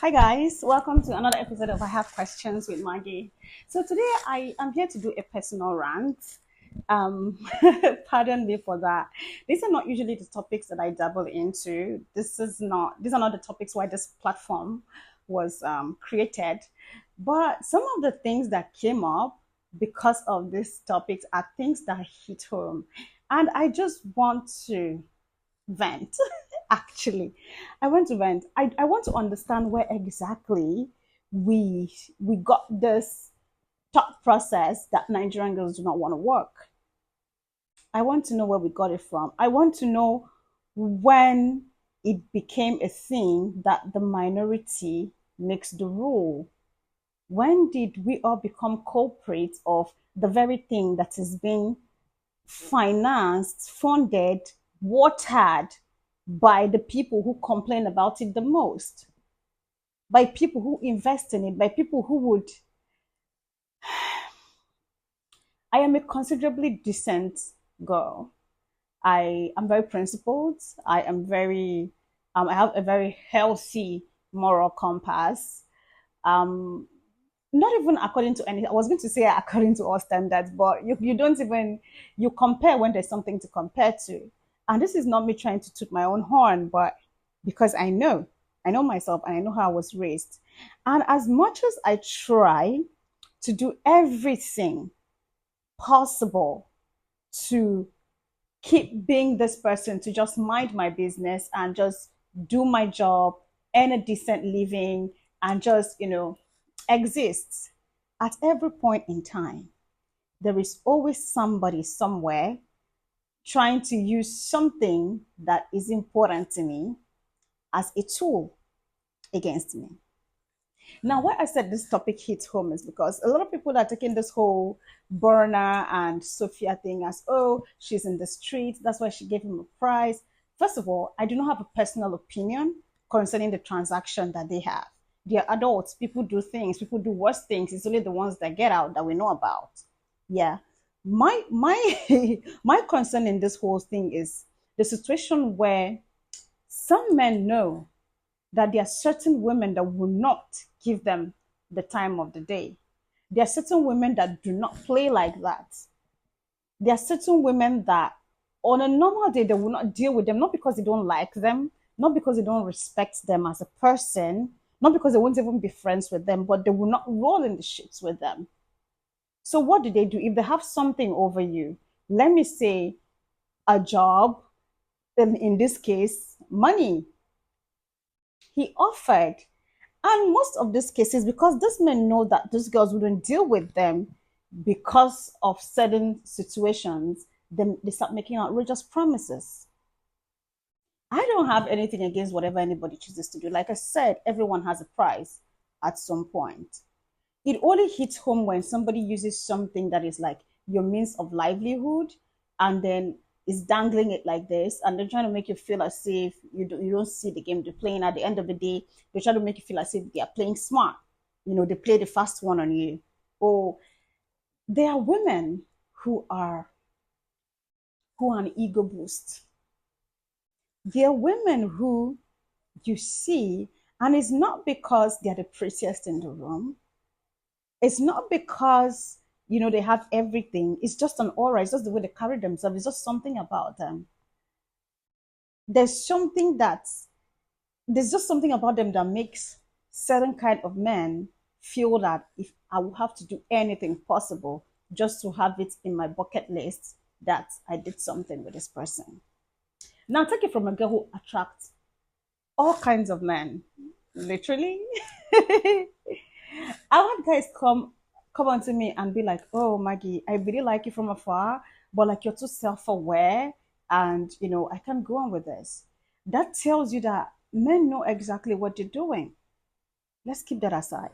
Hi guys, welcome to another episode of I Have Questions with Maggie. So today I am here to do a personal rant. Um, Pardon me for that. These are not usually the topics that I dabble into. These are not the topics why this platform was created. But some of the things that came up because of these topics are things that hit home. And I just want to vent. Actually, I want to vent. I want to understand where exactly we got this thought process that Nigerian girls do not want to work. I want to know where we got it from. I want to know when it became a thing that the minority makes the rule. When did we all become culprits of the very thing that is being financed, funded, watered by the people who complain about it the most, by people who invest in it, by people who would. I am a considerably decent girl. I am very principled. I have a very healthy moral compass. Um, Not even according to any, I was going to say according to all standards, but you don't even, you compare when there's something to compare to. And this is not me trying to toot my own horn, but because I know myself and I know how I was raised. And as much as I try to do everything possible to keep being this person, to just mind my business and just do my job, earn a decent living, and just, exist. At every point in time, there is always somebody somewhere trying to use something that is important to me as a tool against me. Now, why I said this topic hits home is because a lot of people are taking this whole Burner and Sophia thing as, oh, she's in the street. That's why she gave him a prize. First of all, I do not have a personal opinion concerning the transaction that they have. They are adults. People do things. People do worse things. It's only the ones that get out that we know about. Yeah. My my concern in this whole thing is the situation where some men know that there are certain women that will not give them the time of the day. There are certain women that do not play like that. There are certain women that on a normal day they will not deal with them, not because they don't like them, not because they don't respect them as a person, not because they won't even be friends with them, but they will not roll in the shits with them. So what do? If they have something over you, let me say a job, in this case, money, he offered. And most of these cases, because these men know that these girls wouldn't deal with them because of certain situations, then they start making outrageous promises. I don't have anything against whatever anybody chooses to do. Like I said, everyone has a price at some point. It only hits home when somebody uses something that is like your means of livelihood and then is dangling it like this, and they're trying to make you feel as if you don't see the game they're playing. At the end of the day, they try to make you feel as if they are playing smart. They play the fast one on you. Or there are women who are an ego boost. There are women who you see, and it's not because they're the prettiest in the room. It's not because they have everything. It's just an aura. It's just the way they carry themselves. It's just something about them. There's something that's there's just something about them that makes certain kind of men feel that if I will have to do anything possible just to have it in my bucket list that I did something with this person. Now take it from a girl who attracts all kinds of men. Literally. I want guys come on to me and be like, oh Maggie, I really like you from afar, but like you're too self-aware and I can't go on with this. That tells you that men know exactly what they're doing. Let's keep that aside.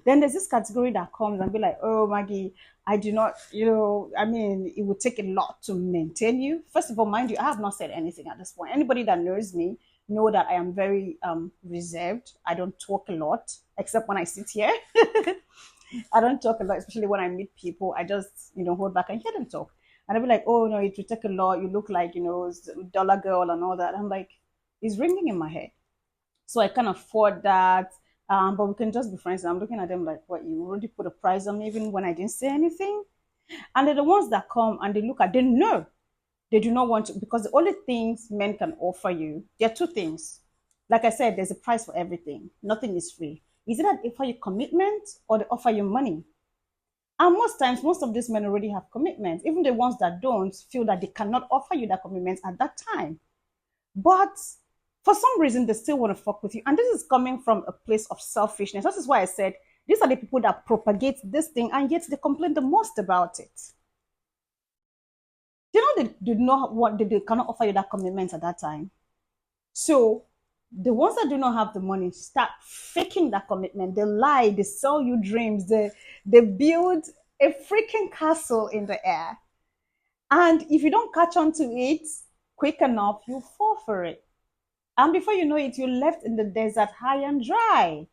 Then there's this category that comes and be like, oh Maggie, I do not, I mean, it would take a lot to maintain you. First of all, mind you, I have not said anything at this point. Anybody that knows me know that I am very reserved. I don't talk a lot, except when I sit here. I don't talk a lot, especially when I meet people. I just, hold back and hear them talk. And I'll be like, oh no, it will take a lot. You look like, dollar girl and all that. I'm like, it's ringing in my head. So I can afford that. But we can just be friends. And I'm looking at them like, what, you already put a price on me even when I didn't say anything? And they're the ones that come and they look at, they know they do not want to, because the only things men can offer you, there are two things. Like I said, there's a price for everything. Nothing is free. Is it that they offer you commitment or they offer you money? And most times, most of these men already have commitments. Even the ones that don't feel that they cannot offer you that commitment at that time. But for some reason, they still want to fuck with you. And this is coming from a place of selfishness. This is why I said these are the people that propagate this thing, and yet they complain the most about it. You know, they do not want, they cannot offer you that commitment at that time. So the ones that do not have the money start faking that commitment. They lie, they sell you dreams, they build a freaking castle in the air. And if you don't catch on to it quick enough, you fall for it. And before you know it, you're left in the desert high and dry.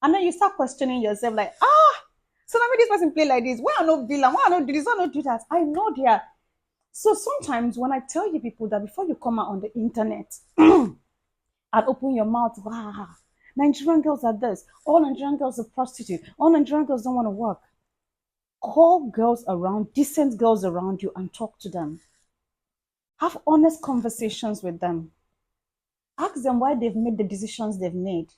And then you start questioning yourself, like, so now this person play like this. Why I not bill? Why I not do this? Why I not do that? I know they are. So sometimes when I tell you people that before you come out on the internet and open your mouth, wow, Nigerian girls are this, all Nigerian girls are prostitutes, all Nigerian girls don't want to work. Call girls around, decent girls around you, and talk to them. Have honest conversations with them. Ask them why they've made the decisions they've made.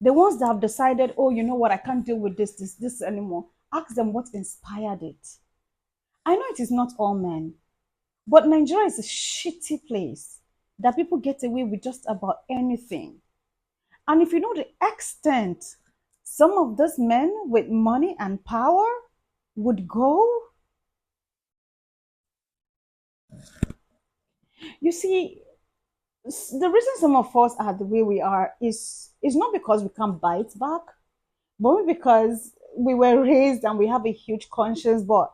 The ones that have decided, oh, you know what, I can't deal with this anymore. Ask them what inspired it. I know it is not all men, but Nigeria is a shitty place that people get away with just about anything. And if you know the extent some of those men with money and power would go, you see, the reason some of us are the way we are is not because we can't bite back, but because we were raised and we have a huge conscience. But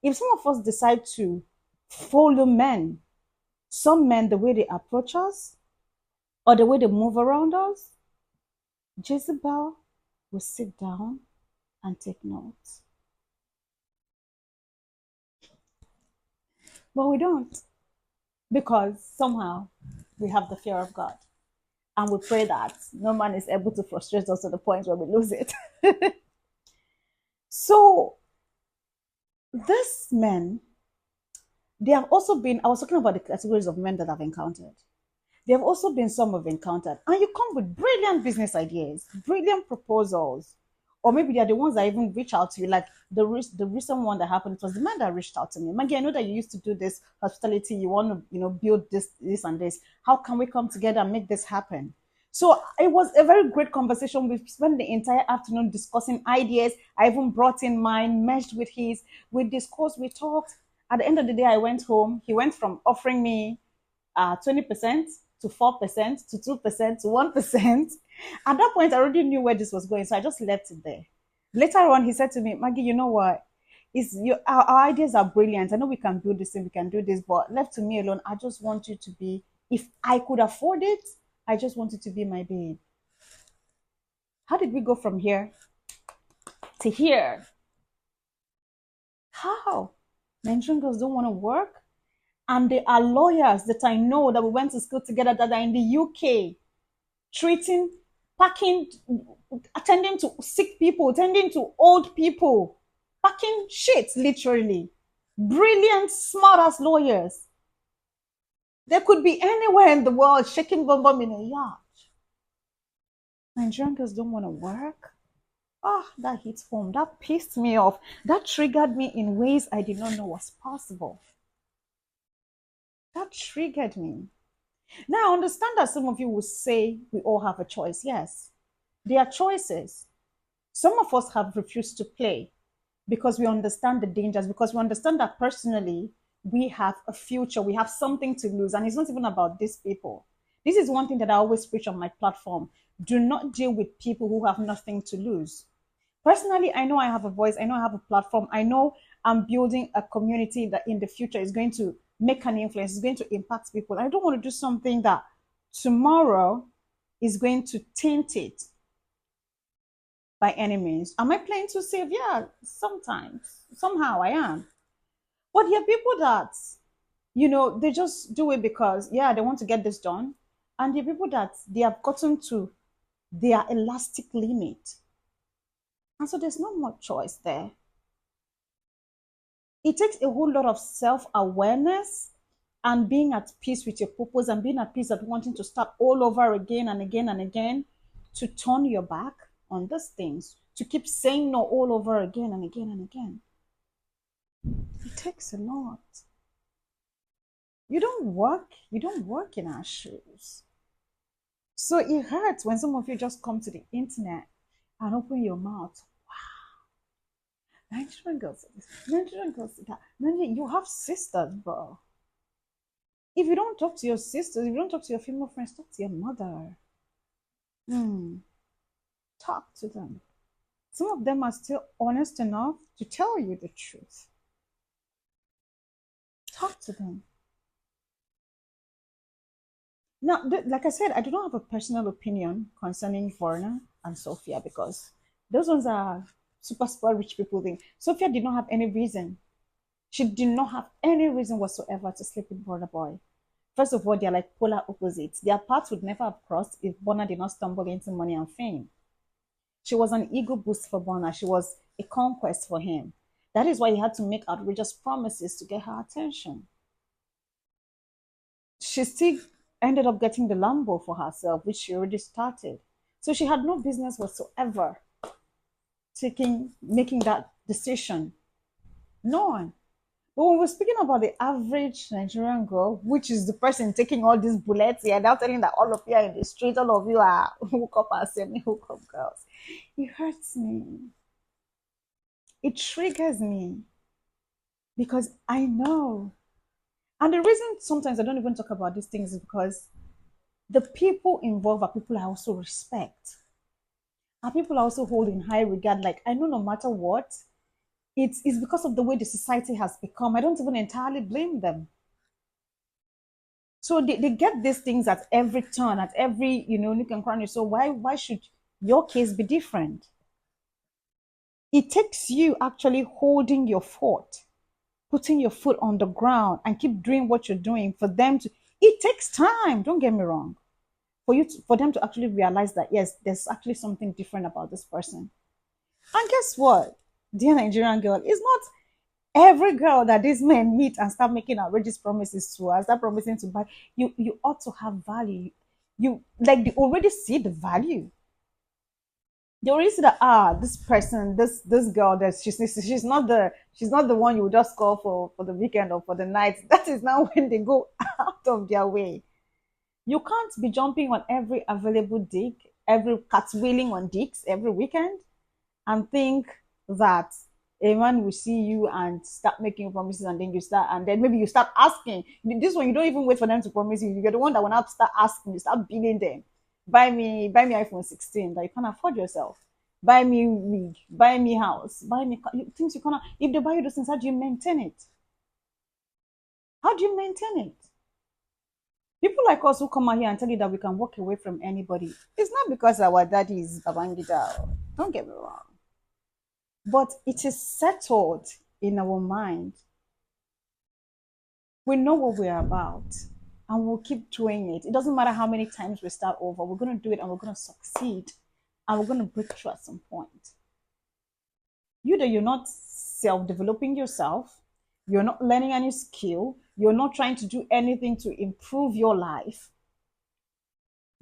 if some of us decide to follow men, some men, the way they approach us or the way they move around us, Jezebel will sit down and take notes. But we don't, because somehow we have the fear of God. And we pray that no man is able to frustrate us to the point where we lose it. So, these men, they have also been, I was talking about the categories of men that I've encountered. There have also been some I've encountered. And you come with brilliant business ideas, brilliant proposals. Or maybe they're the ones that even reach out to you. Like the recent one that happened, it was the man that reached out to me. Maggie, I know that you used to do this hospitality. You want to, build this and this. How can we come together and make this happen? So it was a very great conversation. We spent the entire afternoon discussing ideas. I even brought in mine, meshed with his. We discussed, we talked. At the end of the day, I went home. He went from offering me 20% to 4% to 2% to 1%. At that point, I already knew where this was going, so I just left it there. Later on, he said to me, Maggie, you know what? Our ideas are brilliant. I know we can do this and we can do this, but left to me alone, I just want you to be, if I could afford it, I just want you to be my babe. How did we go from here to here? How? Nigerian girls don't want to work? And there are lawyers that I know that we went to school together that are in the UK, treating, packing, attending to sick people, attending to old people, packing shit, literally. Brilliant, smart ass lawyers. They could be anywhere in the world shaking bum bum in a yacht. Nigerian girls don't want to work. That hits home. That pissed me off. That triggered me in ways I did not know was possible. That triggered me. Now, I understand that some of you will say we all have a choice. Yes, there are choices. Some of us have refused to play because we understand the dangers, because we understand that personally we have a future, we have something to lose. And it's not even about these people. This is one thing that I always preach on my platform. Do not deal with people who have nothing to lose. Personally, I know I have a voice. I know I have a platform. I know I'm building a community that in the future is going to make an influence, is going to impact people. I don't want to do something that tomorrow is going to taint it by any means. Am I playing too safe? Yeah, sometimes. Somehow I am. But there are people that, they just do it because, yeah, they want to get this done. And there are people that they have gotten to their elastic limit. And so there's not much choice there. It takes a whole lot of self-awareness and being at peace with your purpose and being at peace at wanting to start all over again and again and again to turn your back on these things, to keep saying no all over again and again and again. It takes a lot. You don't work in our shoes. So it hurts when some of you just come to the internet and open your mouth. Nigerian girls, Nigerian girls, that. Nigerian, you have sisters, bro. If you don't talk to your sisters, if you don't talk to your female friends, talk to your mother. Talk to them. Some of them are still honest enough to tell you the truth. Talk to them. Now, like I said, I do not have a personal opinion concerning Verna and Sophia because those ones are super rich people thing. Sophia did not have any reason. She did not have any reason whatsoever to sleep with Burna Boy. First of all, they're like polar opposites. Their paths would never have crossed if Burna did not stumble into money and fame. She was an ego boost for Burna. She was a conquest for him. That is why he had to make outrageous promises to get her attention. She still ended up getting the Lambo for herself, which she already started. So she had no business whatsoever making that decision. None. But when we're speaking about the average Nigerian girl, which is the person taking all these bullets here, now telling that all of you are in the street, all of you are hook up and semi hook up girls, it hurts me. It triggers me because I know. And the reason sometimes I don't even talk about these things is because the people involved are people I also respect. And people I also hold in high regard. Like, I know no matter what, it's because of the way the society has become. I don't even entirely blame them. So they get these things at every turn, at every, nook and cranny. So why should your case be different? It takes you actually holding your fort, putting your foot on the ground and keep doing what you're doing for them to, it takes time, don't get me wrong, for them to actually realize that, yes, there's actually something different about this person. And guess what, dear Nigerian girl, it's not every girl that these men meet and start making outrageous promises to us, start promising to buy, you ought to have value. You like, they already see the value. They already see that, this person, this girl, that she's not the one you just call for the weekend or for the night. That is now when they go out of their way. You can't be jumping on every available dick, every cartwheeling on dicks every weekend, and think that a man will see you and start making promises, and then maybe you start asking. This one, you don't even wait for them to promise you. You're the one that will now start asking, you start bidding them. Buy me iPhone 16 that you can't afford yourself. Buy me wig, buy me house, buy me things you cannot. If they buy you those things, how do you maintain it? How do you maintain it? People like us who come out here and tell you that we can walk away from anybody, it's not because our daddy is Babangida. Don't get me wrong. But it is settled in our mind. We know what we're about and we'll keep doing it. It doesn't matter how many times we start over, we're going to do it and we're going to succeed and we're going to break through at some point. You're not self-developing yourself, you're not learning any skill, you're not trying to do anything to improve your life,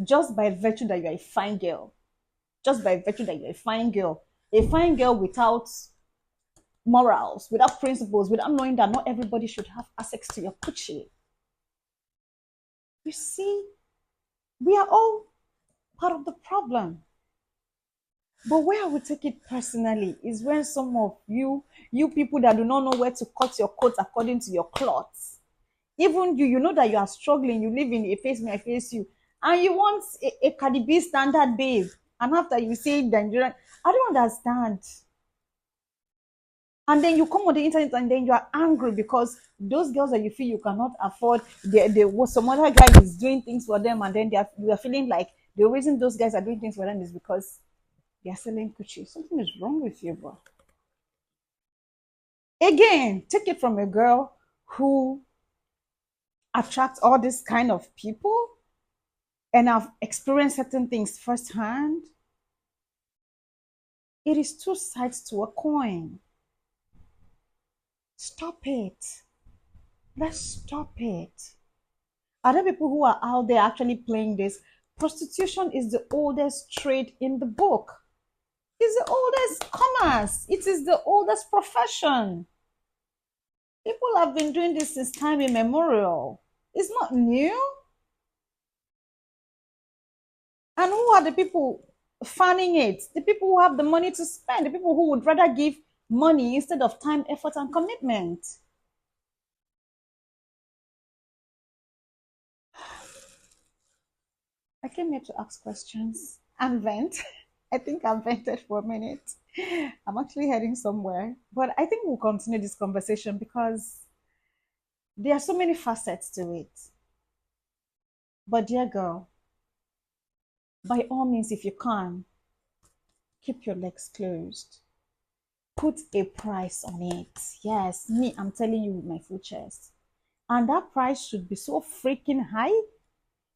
just by virtue that you're a fine girl. Just by virtue that you're a fine girl without morals, without principles, without knowing that not everybody should have access to your coochie. You see, we are all part of the problem. But where I would take it personally is when some of you people that do not know where to cut your coat according to your cloths, even you know that you are struggling, you live in a face me, I face you, and you want a Cardi B standard babe, and after you say Nigerian, I don't understand. And then you come on the internet and then you are angry because those girls that you feel you cannot afford, some other guy is doing things for them, and then you are feeling like the reason those guys are doing things for them is because they are selling coochie. Something is wrong with you, bro. Again, take it from a girl who attracts all this kind of people. and I've experienced certain things firsthand, it is two sides to a coin. Stop it. Let's stop it. Other people who are out there actually playing this, prostitution is the oldest trade in the book. It's the oldest commerce. It is the oldest profession. People have been doing this since time immemorial. It's not new. And who are the people funding it? The people who have the money to spend, the people who would rather give money instead of time, effort, and commitment. I came here to ask questions and vent. I think I've vented for a minute. I'm actually heading somewhere, but I think we'll continue this conversation because there are so many facets to it. But, dear girl, by all means, if you can, keep your legs closed. Put a price on it. Yes, me, I'm telling you with my full chest. And that price should be so freaking high.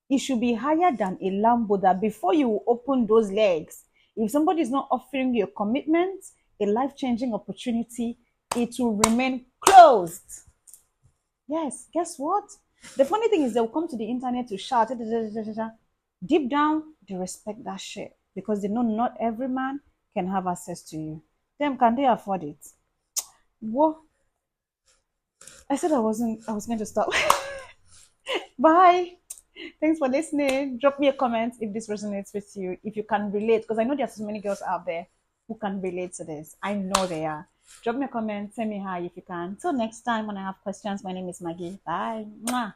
It should be higher than a Lambo that before you open those legs, if somebody is not offering you a commitment, a life-changing opportunity, it will remain closed. Yes, guess what? The funny thing is they'll come to the internet to shout. Deep down, they respect that shit because they know not every man can have access to you. Them, can they afford it? What? I said I was going to stop. Bye. Thanks for listening. Drop me a comment if this resonates with you, if you can relate, because I know there are so many girls out there who can relate to this. I know they are. Drop me a comment, tell me hi if you can. Till next time when I have questions, my name is Maggie. Bye. Mwah.